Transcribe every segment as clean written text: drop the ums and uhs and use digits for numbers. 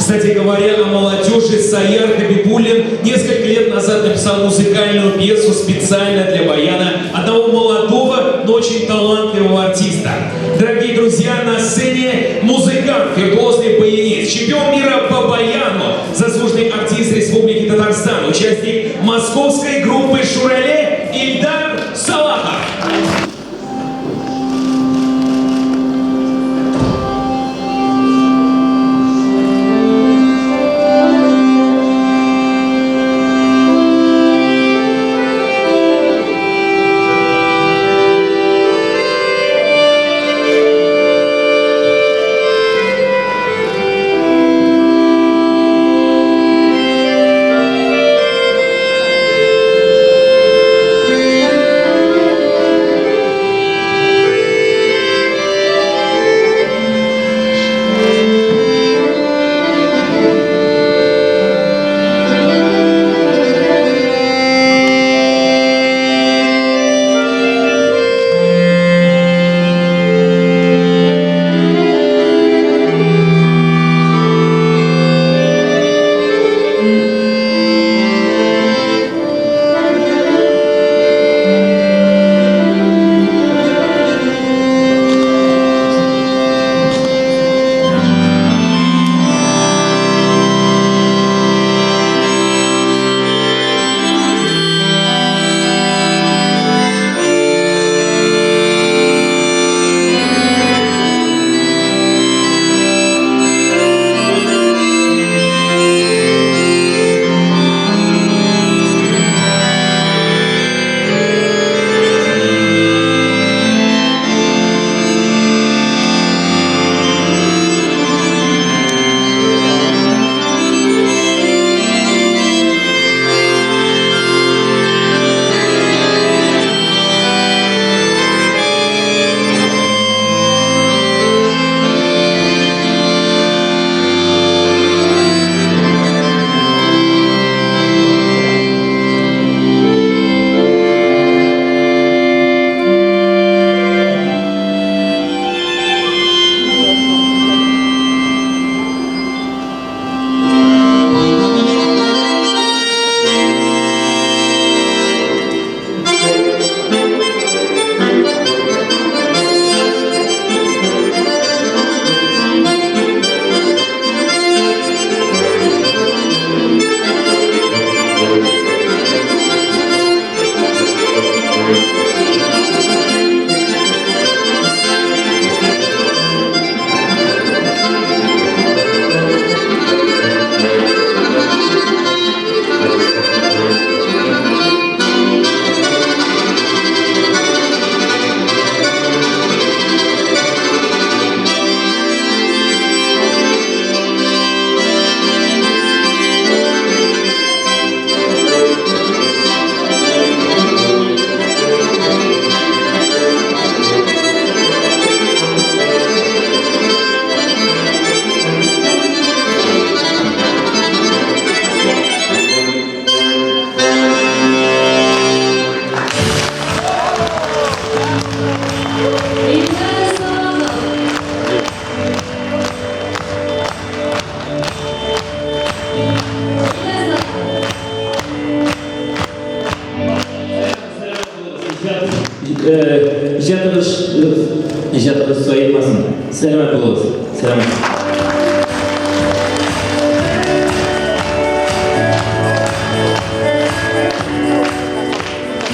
Кстати говоря, о молодежи, Саяр Хабибуллин несколько лет назад написал музыкальную пьесу специально для баяна одного молодого, но очень талантливого артиста. Дорогие друзья, на сцене музыкант, виртуозный баянист, чемпион мира по баяну, заслуженный артист Республики Татарстан, участник московской группы «Шурале» Ильдар Салахов. Ijadimiz so'yilmasin. Salomat bo'lasiz. Salomat.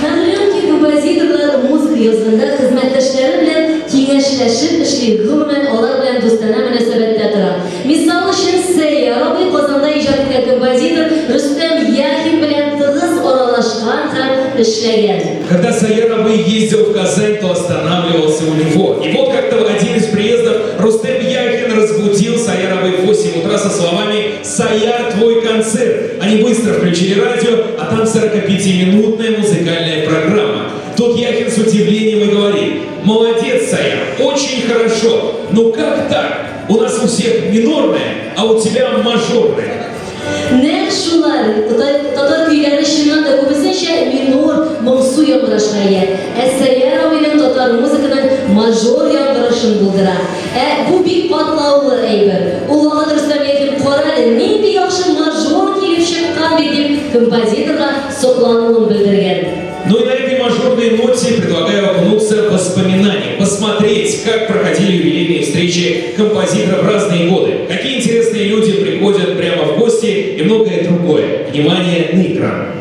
Ma'lumki, kompozitörlar musiqa yozganda xizmatdoshlari bilan kengashlashib ishlaydi. Umuman ular bilan do'stona munosabatda turadi. Misol uchun Sayyaroviy Qozonda ijod etgan kompozitor Rustam Yaxin bilan tig'iz oralashgan ham ishlagan. Когда Сайяровый ездил в Казань, то останавливался у него. И вот как-то в один из приездов Рустем Яхин разбудил Сайяровой в 8 утра со словами «Саяр, твой концерт». Они быстро включили радио, а там 45-минутная музыкальная программа. Тут Яхин с удивлением и говорит: «Молодец, Саяр, очень хорошо. Но как так? У нас у всех минорная, а у тебя мажорная». Naq shular, Tatar kuylari shundan da ko'pincha minor mavzu yondirishgan. Sayyaroviyning Tatar muzikadan major yondirishini bildiradi. Bu bek patlovli aybi. U vaqt Rustam Yakin qorali композиторга соклануын bildirgan. Ну и на этой мажорной ноте предлагаю окунуться в воспоминания, посмотреть, как проходили юбилейные встречи композиторов в разные годы, какие интересные люди приходят прямо в гости и многое другое. Внимание на экран.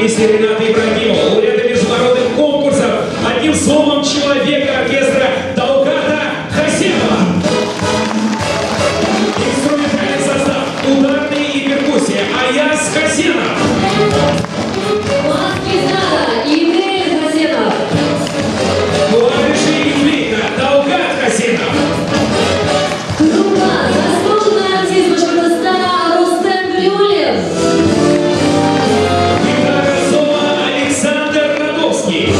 песни Рената Ибрагимова, лауреата международных конкурсов, одним словом человека оркестра Талгата Хасенова. Инструментальный состав, ударные и перкуссия Аяз Хасенов. Бас-гитара Игорь Хасенов. Клавиши и флейта Талгат Хасенов. Труба заслуженный артист Башкортостана Рустем Грюлев. Гитара соло Александр Радовский.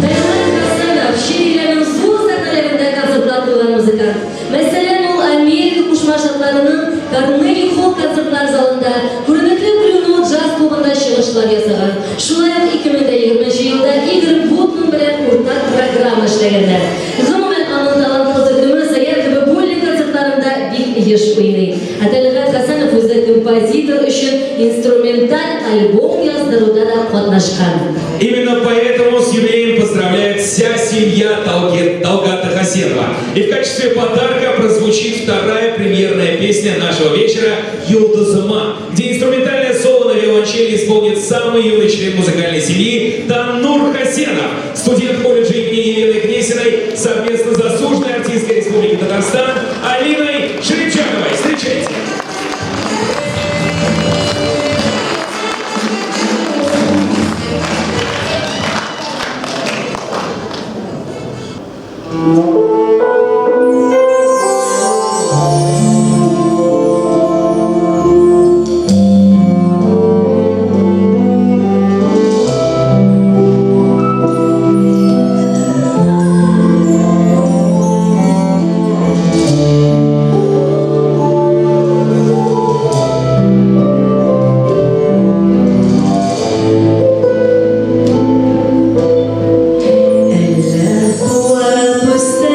Тайман Хасенов şiirlerin zor sahnelerinde konsertler koyan müzikant. Mesela ol Amerika Kuşma Şartları'nın Carnegie Hall konsertler zalında hürmetli Bruno Jazz klubunda çıkışlar yasagan. Şulayaq 2020 yılda Igor Butman bilen ortak programma işlegenler. Gumumen anın talantlısı Ömür Sayar gibi bowling konsertlarında bir iş oynay. Talgat Hasanov o'zi kompozitör үшін инструменталь альбом yazdırуда da qatnaşkan. Именно поэтому с юбилеем поздравляет вся семья Талгата Хасенова. И в качестве подарка прозвучит вторая премьерная песня нашего вечера «Юлдызыма», где инструментальное соло на виолончели исполнит самый юный член музыкальной семьи Таннур Хасенов, студент колледжа имени Елены Кнесиной, совместно с заслуженной артисткой Республики Татарстан Алиной Шеребчаковой. Встречайте! Eller på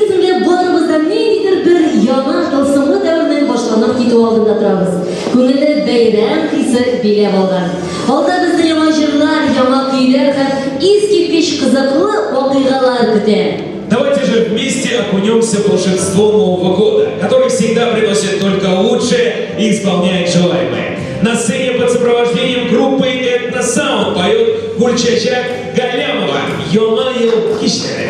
Күрәсеңгә барыбыздан ниндидер бер яңа тылсымлы дәвернең башланып китү алдында торабыз. Күңелдә бәйрәм хисе биләп алган. Алда безне яңа җырлар, яңа көйләр һәм искиткеч кызыклы вакыйгалар көтә. Давайте же вместе окунемся в волшебство Нового года, который всегда приносит только лучшее и исполняет желаемое. На сцене под сопровождением группы «Этносаунд» поет Гульчачак Галямова «Йомайыл киштері».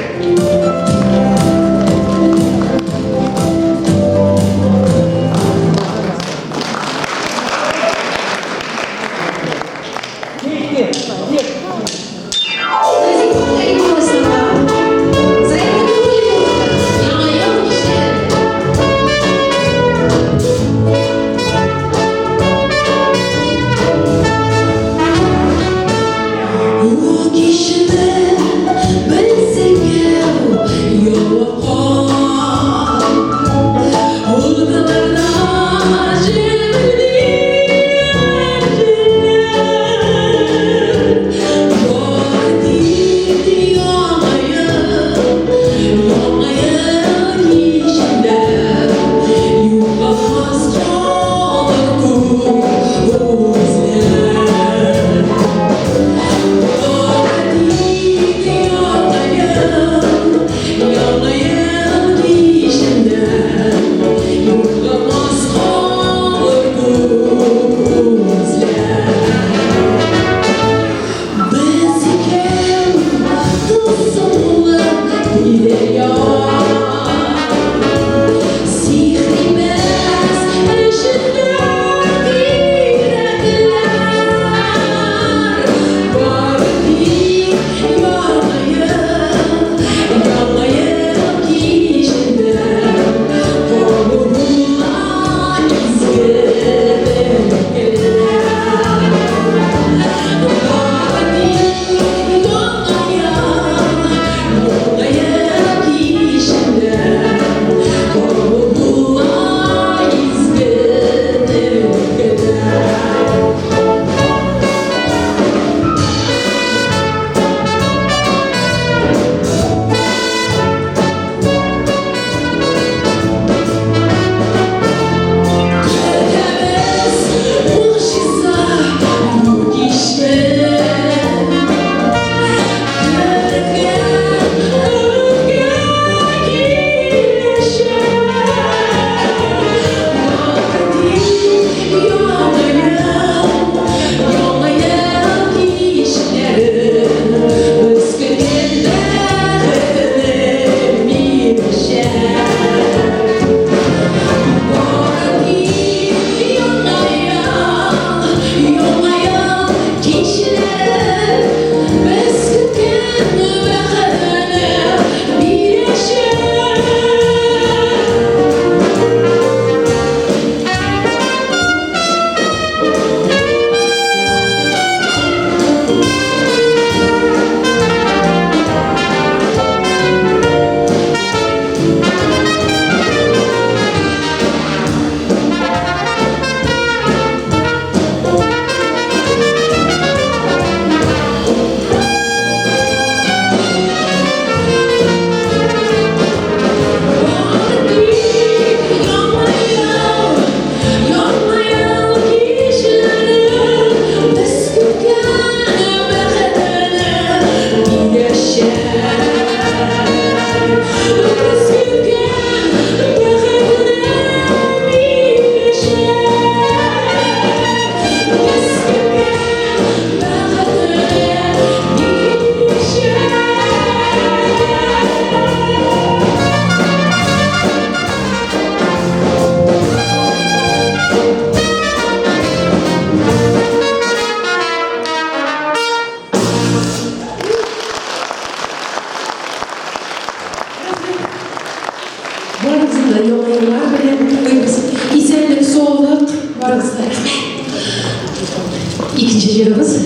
İkinci jırımız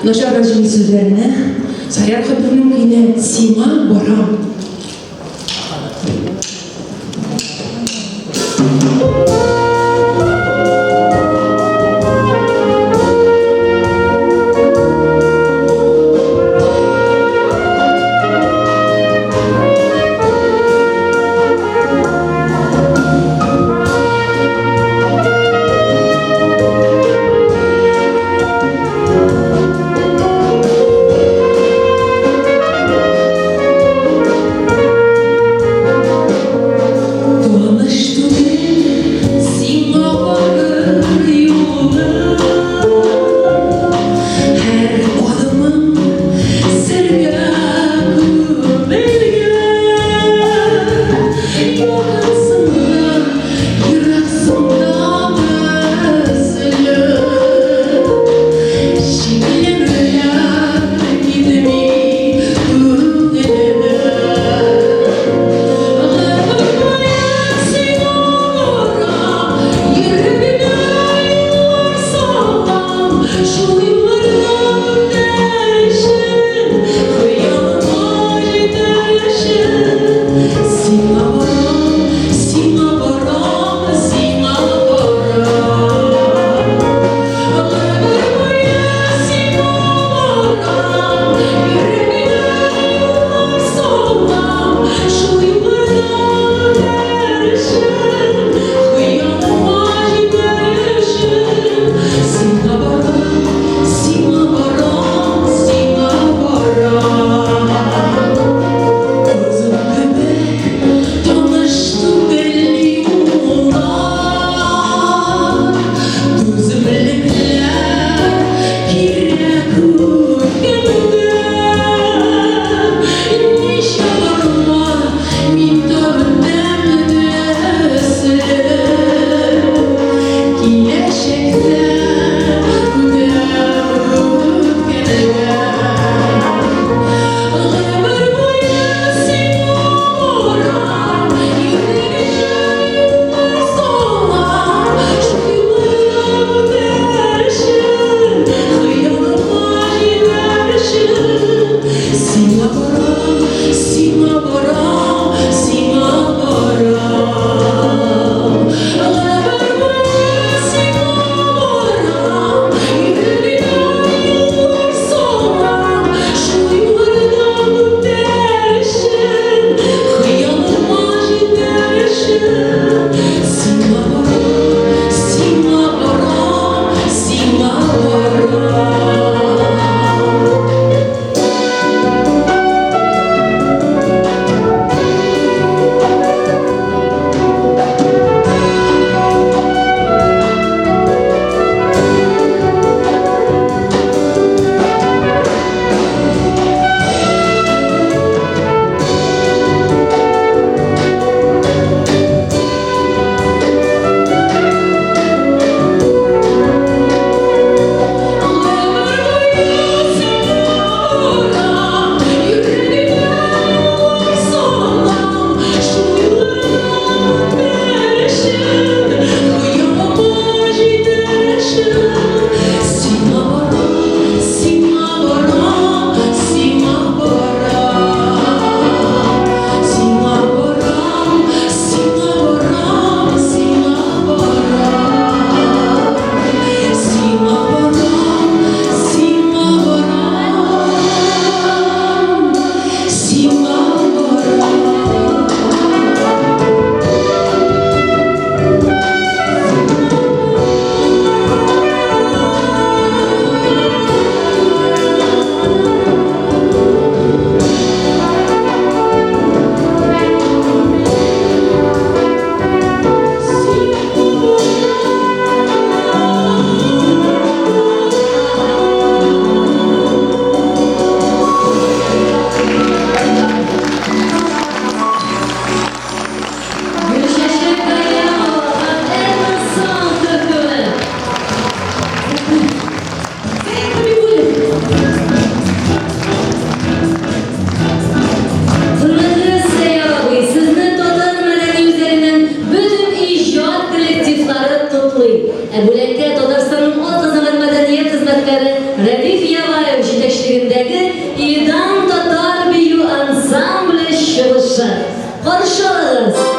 Noşa Aracı'nın sözlerine Sayar Kapı'nın yine Sima Boran. Alkışlayınız.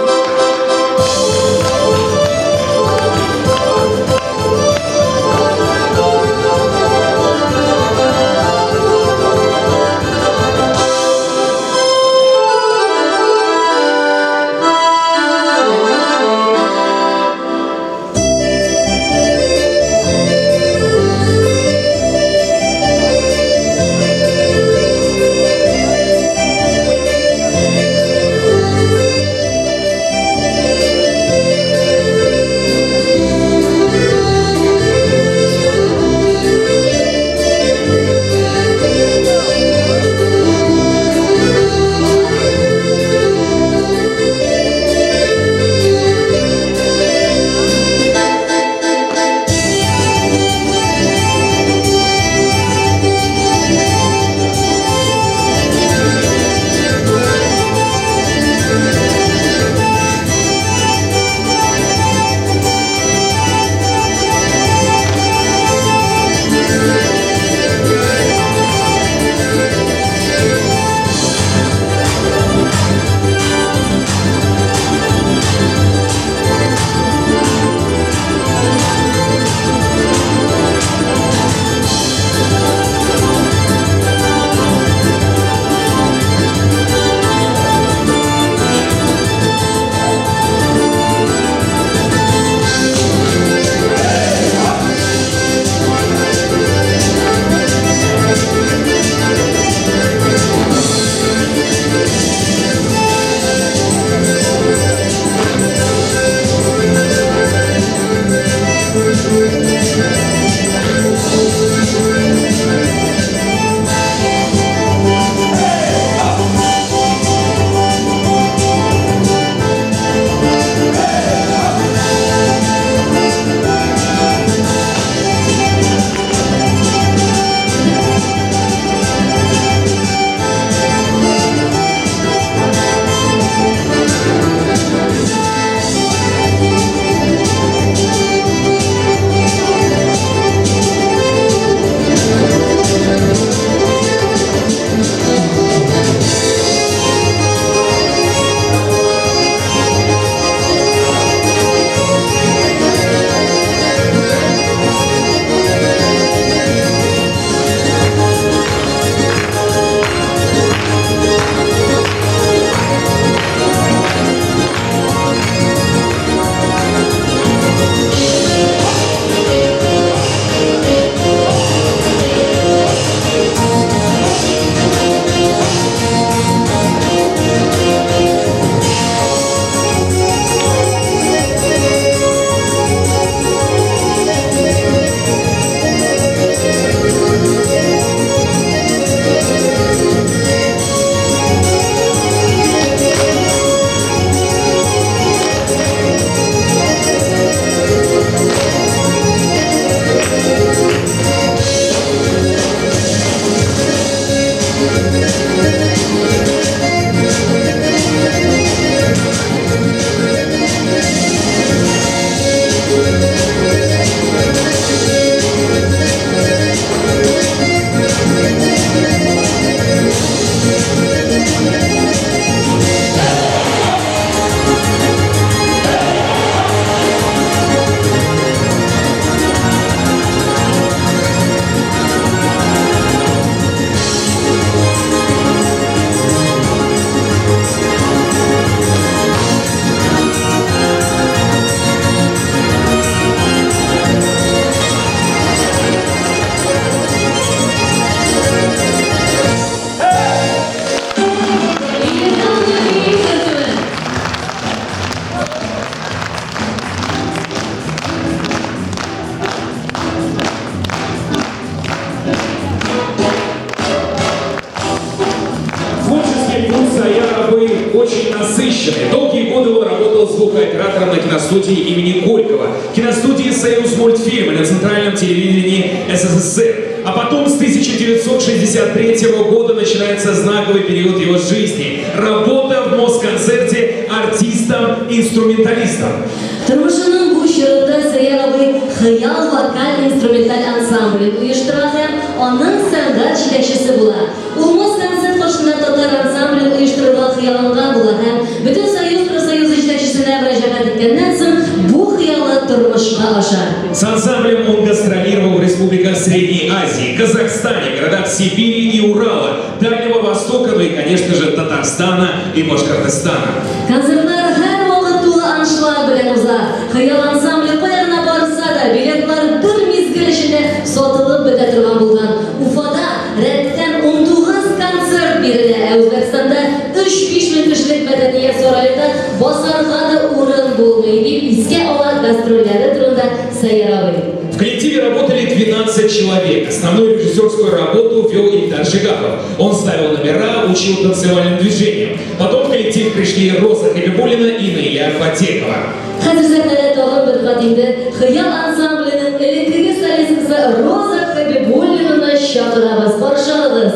очень насыщенный. Долгие годы он работал звукооператором на киностудии имени Горького, киностудии «Союз мультфильма» на центральном телевидении СССР. А потом с 1963 года начинается знаковый период его жизни. Работа в Москонцерте артистом-инструменталистом. Turmuşunun bu şırında Sayarabi Hayal Vokal Instrumental Ansambli uyuşturan, onun sanat yetakçisi bular. U Moskonsert qo'shiqlar Tatar ansambli белән оештырырга хыялланган була һәм бөтен профсоюз җитәкчесенә мөрәҗәгать иткәннән соң бу хыялы тормышка аша. С ансамблем он гастролировал в республиках Средней Азии, Казахстане, городах Сибири и Урала, Дальнего Востока, ну и, конечно же, Татарстана и Башкортостана. Концертлар һәр вакыт тулы аншлаг белән уза. Хыял ансамбле каерына барса да, билетлар бер мизгел эчендә сатылып бетә торган булган. Уфада рәттән 19 концерт бирелә, ә Үзбәкстанда 3-5 мең кешелек мәдәният сараенда басарга да урын булмый, дип искә ала гастрольләре турында Сәйяр абый. В коллективе работали 12 человек. Основную режиссерскую работу вел Ильдар Жигапов. Он ставил номера, учил танцевальным движениям. Потом в коллектив пришли Роза Хабибуллина и Наиля Фатехова. Хәзер сәхнәдә тагын бер кат инде Хыял ансамбленең элеккеге солисткасы Роза Хабибуллинаны чакырабыз. Каршыгыз.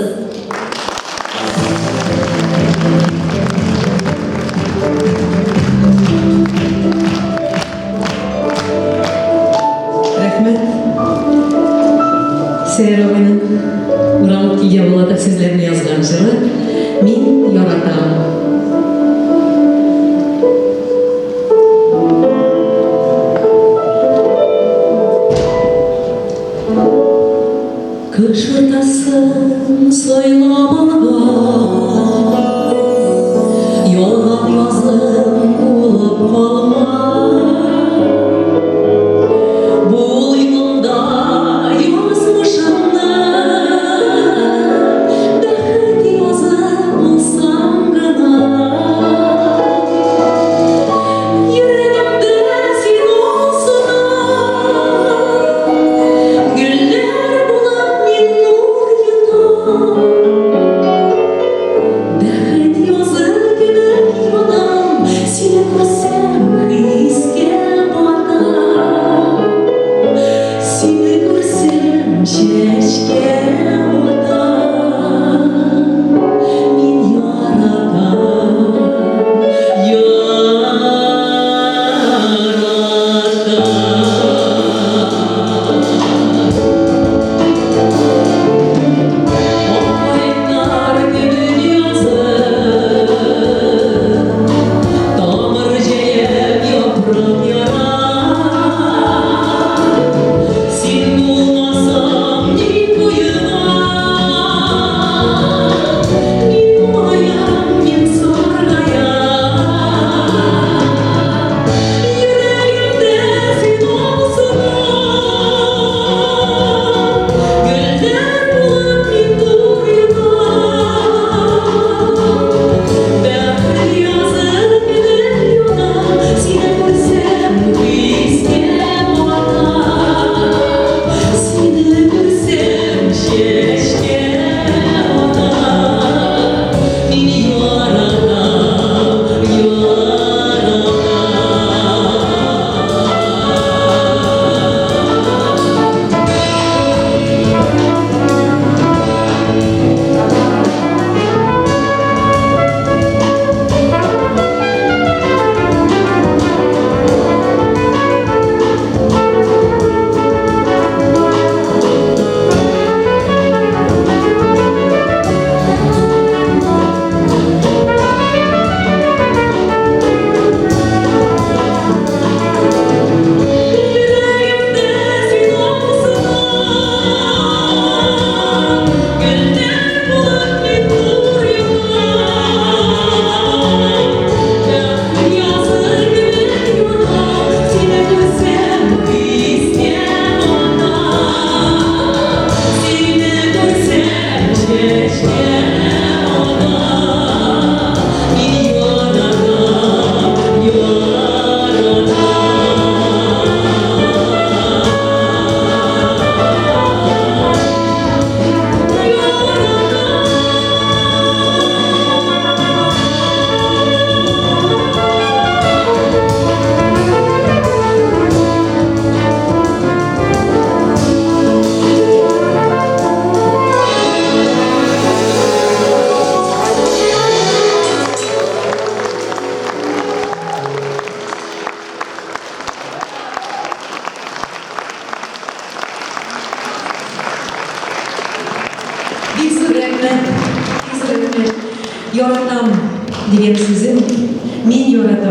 Рәхмәт. Сәйяр абыйның Урал килгән булада сүзләрне язган җыры «Мин яратам». Кыш уртасын сайламага ялган язым булып калма. Бул юлда язмышымны бәхет язып булсам гына. Йөрәгемдә син улсына гөлләр булып мин нур ятам. Бәхет язып генә янам, сине күрсәм хискә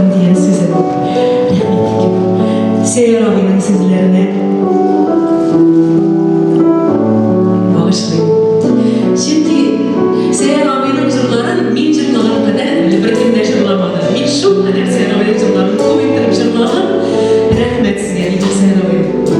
Kaan diyen sizin. Seyyar abinin sizlerine bağışlayın. Şimdi Seyyar abinin jırların min jırlağın kadar birlikte jırlamadı. Min şu kadar Seyyar abinin jırlarını koyup jırlağın. Rahmet size iyice Seyyar abinin.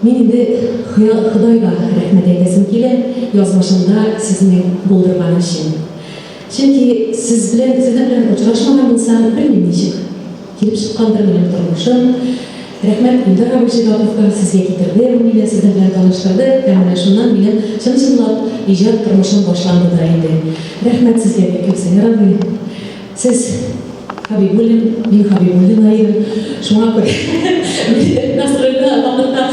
Мен енді Құдайға рахмет айтасым келе, язмышымда сіздің болдырғаны үшін. Чөнки сіздің белән очрашмаган булсам, белмим ничек. Килеп чыккандыр минем тормышым. Рәхмәт Илдар абый Җигаповка сезгә китерде, мине сезнең белән таныштырды. Һәм менә шуннан минем чын-чынлап иҗат тормышым башланды да инде. Рәхмәт сезгә бик күп, Сәйяр абый. Сез Хабибуллин, мин Хабибуллин айым. Шуңа күрә Насрулла вакытта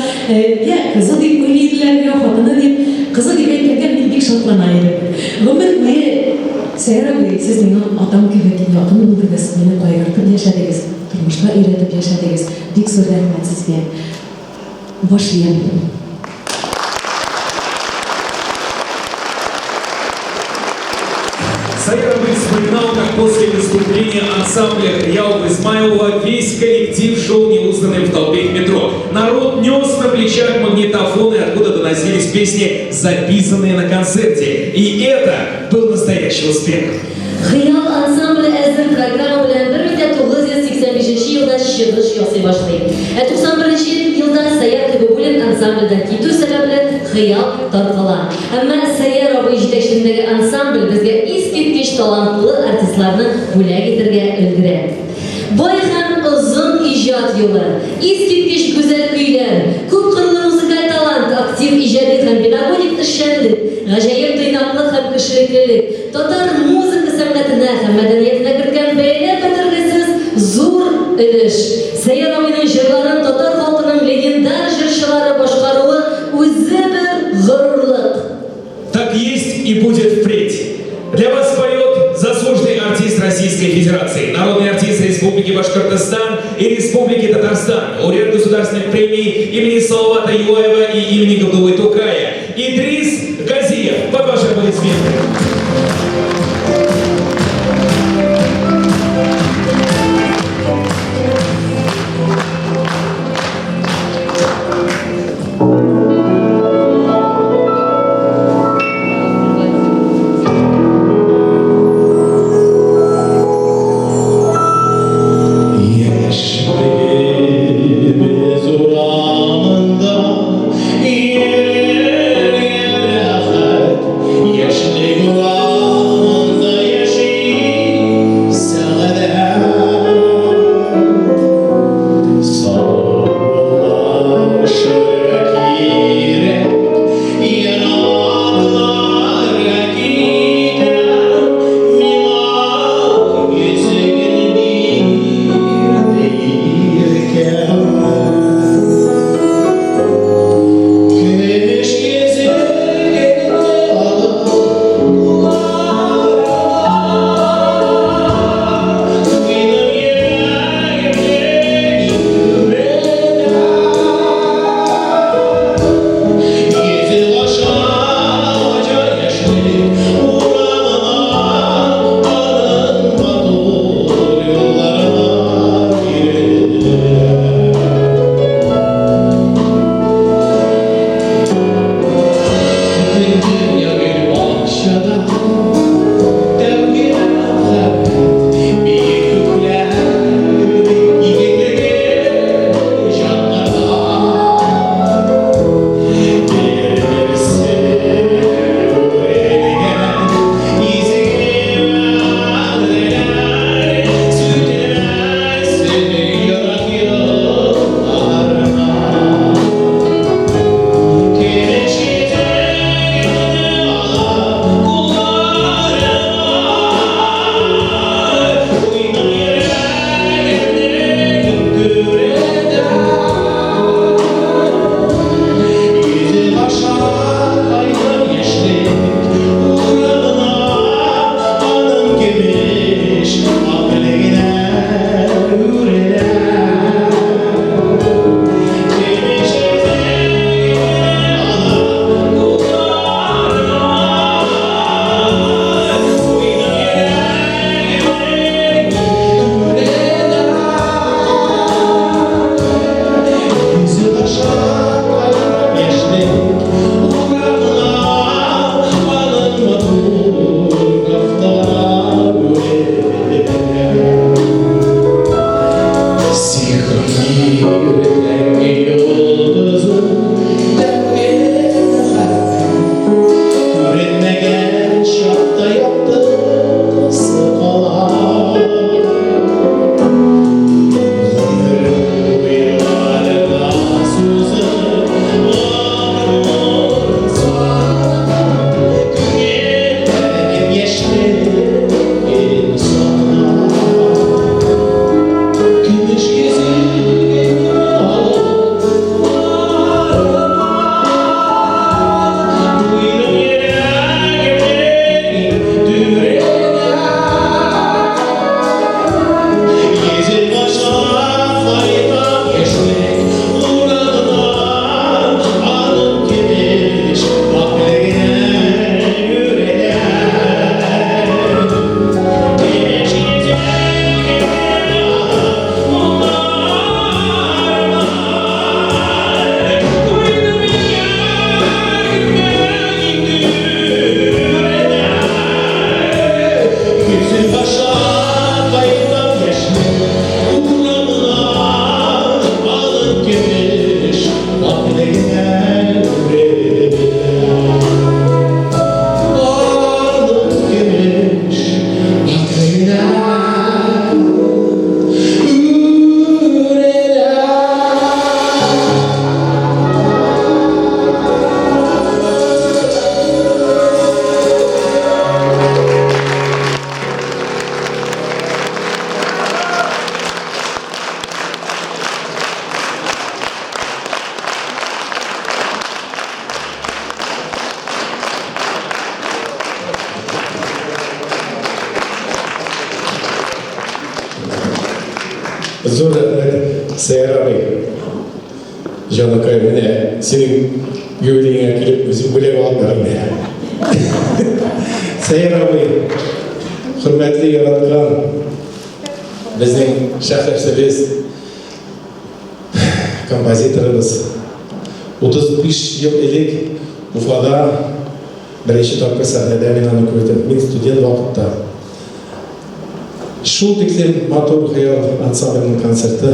кызы дип уйлыйлар, хатыны дип, кызы дип әйткәндә мин бик шатлана идем. Гомер буе Сәйяр абый, сез минем атам кебек якын булдыгыз, мине кайгыртып яшәдегез, тормышка өйрәтеп яшәдегез. Бик зур рәхмәт сезгә. Башлыйм. Саяр Абый вспоминал, как после выступления ансамбля Яуба Измайлова весь коллектив шел неузнанным в толпе в метро. Народ нес на плечах магнитофоны, откуда доносились песни, записанные на концерте. И это был настоящий успех. Xiyal ansambli әзір программа белән 1985 елда чыгыш ясый башлый. 91 елда Сәйяр Хабибуллин ансамбльдән китү сәбәпле Xiyal таркала. Әмма Сәйяр абый җитәкчелегендәге ансамбль безгә искиткеч талантлы артистларны бүләк итәргә өлгерә. Бай һәм озын иҗат юлы, искиткеч гүзәл көйләр, күп кырлы музыкаль талант, актив иҗади һәм педагогик эшчәнлек, гаҗәеп тыйнаклык һәм кешелеклелек, татар музыка сәнгатенә һәм мәдәниятенә кергән бәйләп бетергесез зур өлеш. Сәйяр абыйның җырларын татар халкының легендар җырчылары башкаруы үзе бер горурлык. Так есть и будет впредь. Для вас поет заслуженный артист Российской Федерации, народный артист Республики Башкортостан и Республики Татарстан, лауреат государственных премий имени Салавата Юлаева и имени Габдуллы Тукая, Идрис Газиев. Под ваши аплодисменты. Яшьлек Зор рахмет, Сайар абай. Жанакай, міне, сенің геудеңе келіп, өзім білек алдым. Сайар абай, құрметлі яратқан, біздің шәһәрсөбес композиторымыз 35 жыл елек Уфада бірінші тапқыр сахнада мен аны көрдім. Мен студент вақытта. Шул тиклем матур хыял ансамблінің концерті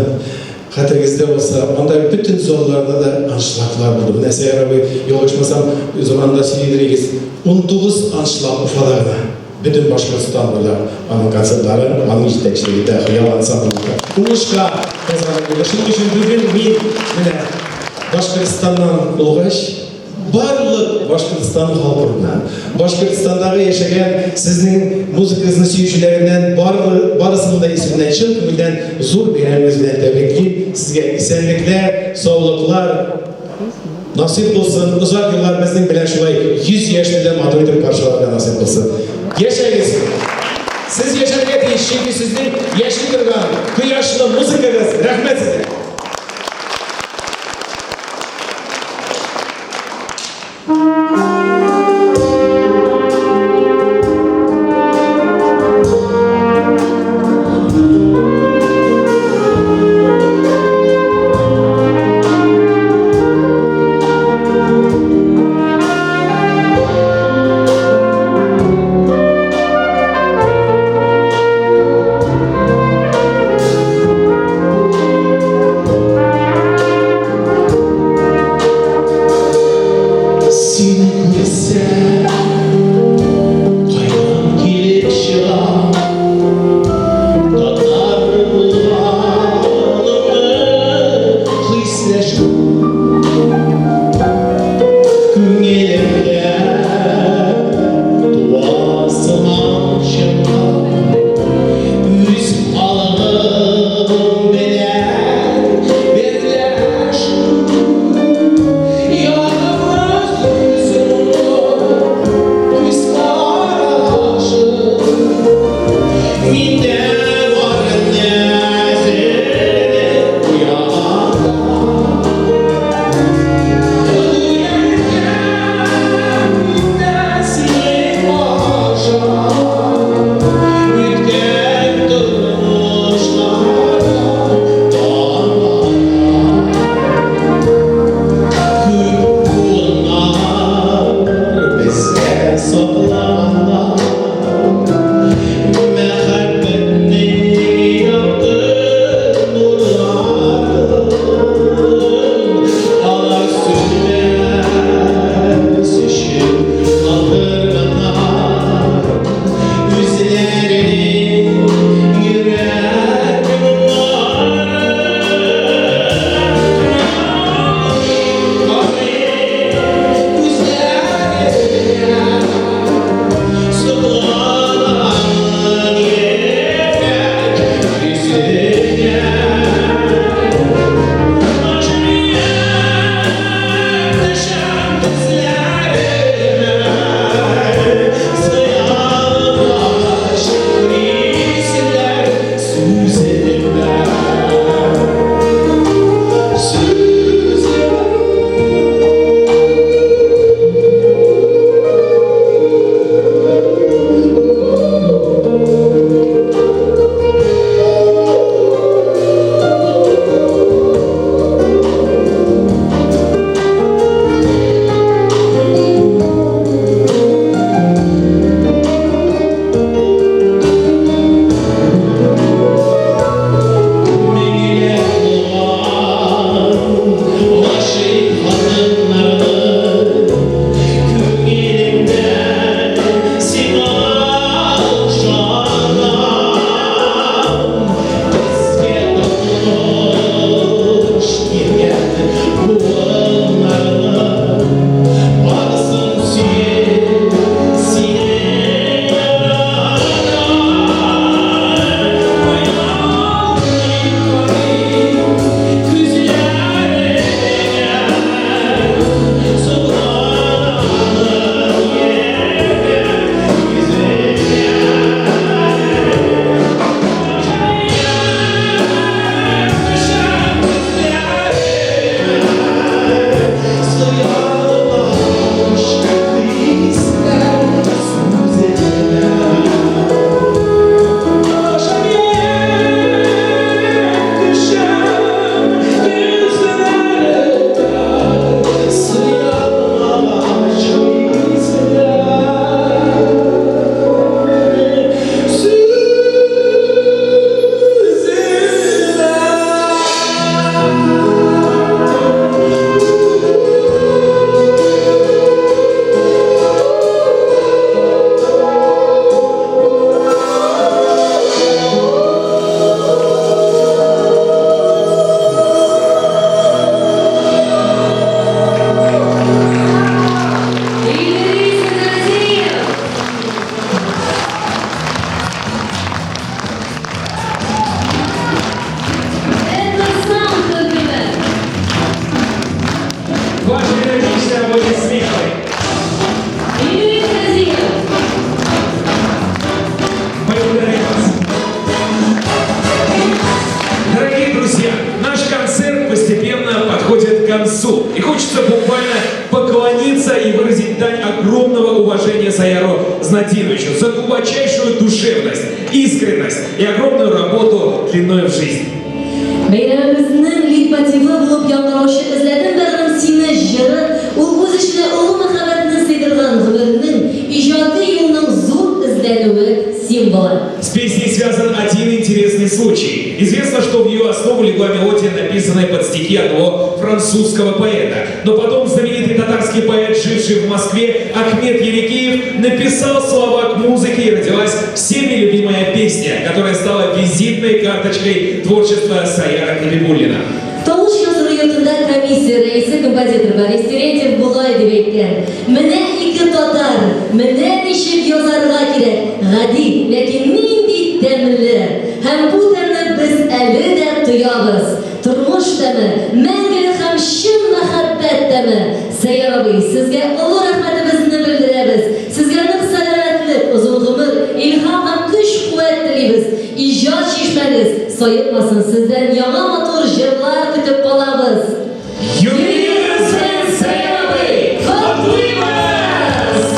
қазіргі кезде болса, ондай бүтін зоналарда да аншлаглар болды. Міне Сайар абай, жолашмасам, заманда сөйледірегіз 19 аншлаг Уфадағына. Bütün Башқұртстандағы аның концерттары, аның жетекшілігінде хыял ансамблігі. Умышқа қозғалып, шын үшін бүгін мен Башқұртстаннан ұлғаш, барлық Башқұртстан халқына, Башқұртстандағы яшеген сіздің музыкасының сүйушілерінен барысының да есімінен шын көңілден зор беремізбен тәбриклеймін. Сізге исәнліктер, саулықтар насip болсын, ұзақ yıllar біздің білен шулай 100 яшілден матур етіп қаршыларға насip болсын. Yaşayınız. Siz yaşarken şimdi sizin yaşlı durgan, kıyaşlı müzikanız. Rahmet size. огромного уважения Саяру Знатиновичу за глубочайшую душевность, искренность и огромную работу длиной в жизнь. Bayramimizning leitmotivi bo'lib yangroshi izladim bag'rim siyni jiri u o'z ishida ulug' muhabbatni siydirgan g'ibirning ijodiy yo'lining zo'r izlanuvi символы. С песней связан один интересный случай. Известно, что в ее основу легла мелодия, написанная под стихи одного французского поэта. Но потом знаменитый татарский поэт, живший в Москве, Ахмед Ерекеев, написал слова к музыке, и родилась всеми любимая песня, которая стала визитной карточкой творчества Саяра Хабибуллина. Tovush yozuvı yurtunda komissiya raisi kompozitör Boris Terentyev bulay deb aytgan. Mana ikki tatar, mana nishib yozarga kerak. G'adi, lekin nindi ta'minli. Ham bu ta'mni biz alida tuyamiz. Turmushdami, mangilik ham shin muhabbatdami? Sayyoraboy, sizga ulug' rahmatimizni bildiramiz. Sizga niq salomatlik, uzun umr, ilhom ham kuch-quvvat tilaymiz. İcad şişmeniz soyutmasın, sizden yana motor jırlar kütüp qolamiz. Юрий Саяровой! Kutlaymiz!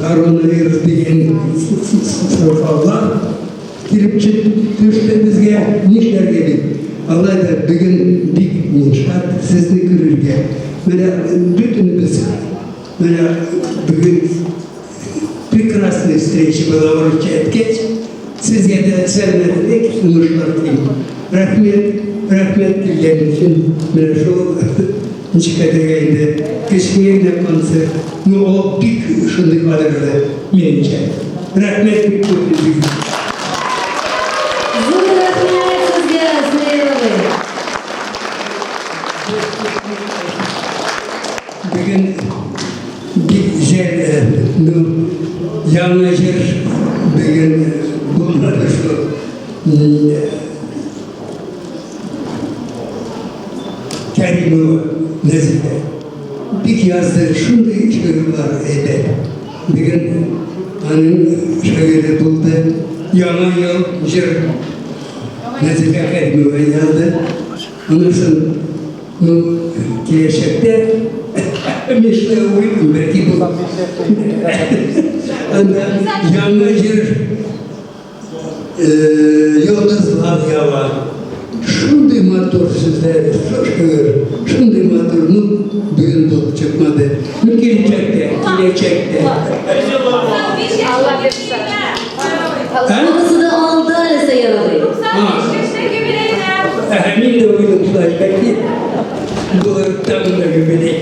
koronavirüs degan savollar kirib tushdi bizga nishlarga deb. Allayda bugun bek shart sizni ko'rishga. Mana butun biz mana bugun прекрасная встреча была в Ручаткеч. Sizga de selametlik sunuşlar diyeyim. Rahmet dilleriniz için mana shu nechqadirgaydi kichkina konsert o bik shunday qoladi menimcha. Rahmet bek ko'p. Zo'r rahmat sizga, Sayyar og'ay. Bugün bir güzel yanlışır bugün bulmadı şu Kerim'i Nezide. Bir yazdı şunda şöyle ede. Bugün onun şöyle buldu. Yana yıl jır Nezide Kerim'i yazdı. Ondan sonra gelecekte Mesela uygun belki bu. Yanlıcır yıldızlar ya var. Şunday motor sizler, şunday motorunu bugün bulup çıkmadı. Gelecekte. Allah verirse. Bunisi de oldi hali Sayyar og'ay. Emin de uygun tutay belki. Bu tam da güveni.